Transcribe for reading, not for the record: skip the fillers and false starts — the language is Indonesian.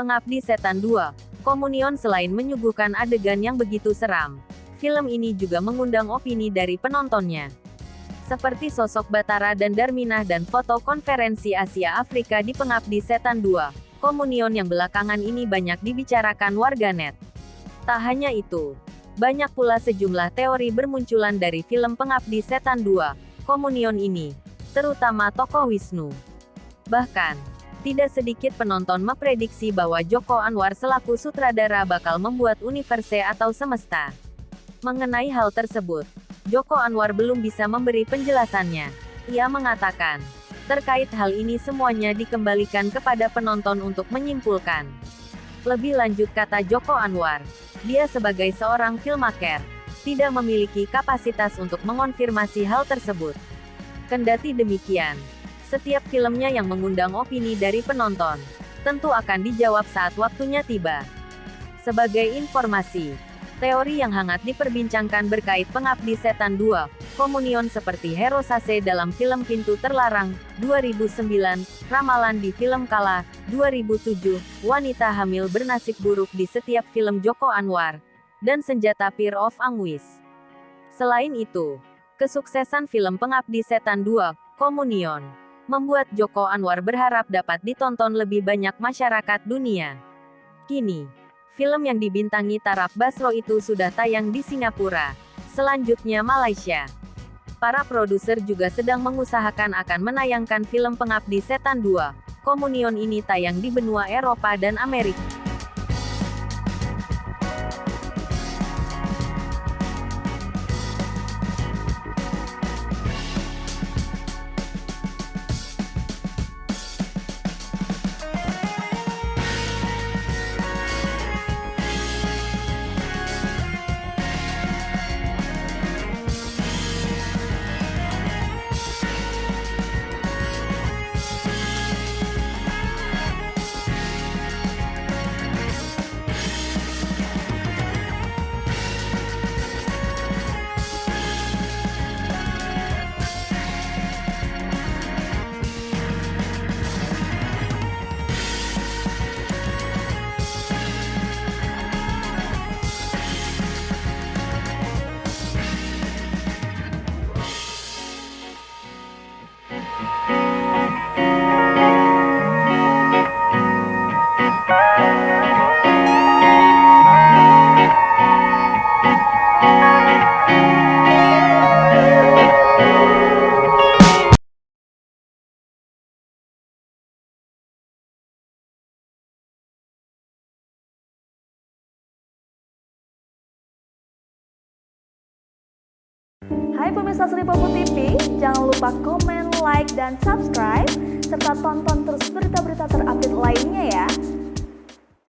Pengabdi Setan 2, Komunion selain menyuguhkan adegan yang begitu seram, film ini juga mengundang opini dari penontonnya. Seperti sosok Batara dan Darminah dan foto konferensi Asia Afrika di Pengabdi Setan 2, Komunion yang belakangan ini banyak dibicarakan warganet. Tak hanya itu, banyak pula sejumlah teori bermunculan dari film Pengabdi Setan 2, Komunion ini, terutama tokoh Wisnu. Bahkan, tidak sedikit penonton memprediksi bahwa Joko Anwar selaku sutradara bakal membuat universe atau semesta. Mengenai hal tersebut, Joko Anwar belum bisa memberi penjelasannya. Ia mengatakan, terkait hal ini semuanya dikembalikan kepada penonton untuk menyimpulkan. Lebih lanjut kata Joko Anwar, dia sebagai seorang filmmaker, tidak memiliki kapasitas untuk mengonfirmasi hal tersebut. Kendati demikian, setiap filmnya yang mengundang opini dari penonton, tentu akan dijawab saat waktunya tiba. Sebagai informasi, teori yang hangat diperbincangkan berkait Pengabdi Setan 2, Komunion seperti Hero Sase dalam film Pintu Terlarang, 2009, ramalan di film Kala, 2007, wanita hamil bernasib buruk di setiap film Joko Anwar, dan Senjata Fear of Anguish. Selain itu, kesuksesan film Pengabdi Setan 2, Komunion, membuat Joko Anwar berharap dapat ditonton lebih banyak masyarakat dunia. Kini, film yang dibintangi Tara Basro itu sudah tayang di Singapura, selanjutnya Malaysia. Para produser juga sedang mengusahakan akan menayangkan film Pengabdi Setan 2, Komunion ini tayang di benua Eropa dan Amerika. Hai pemirsa Sri Popo TV, jangan lupa komen, like, dan subscribe, serta tonton terus berita-berita terupdate lainnya ya.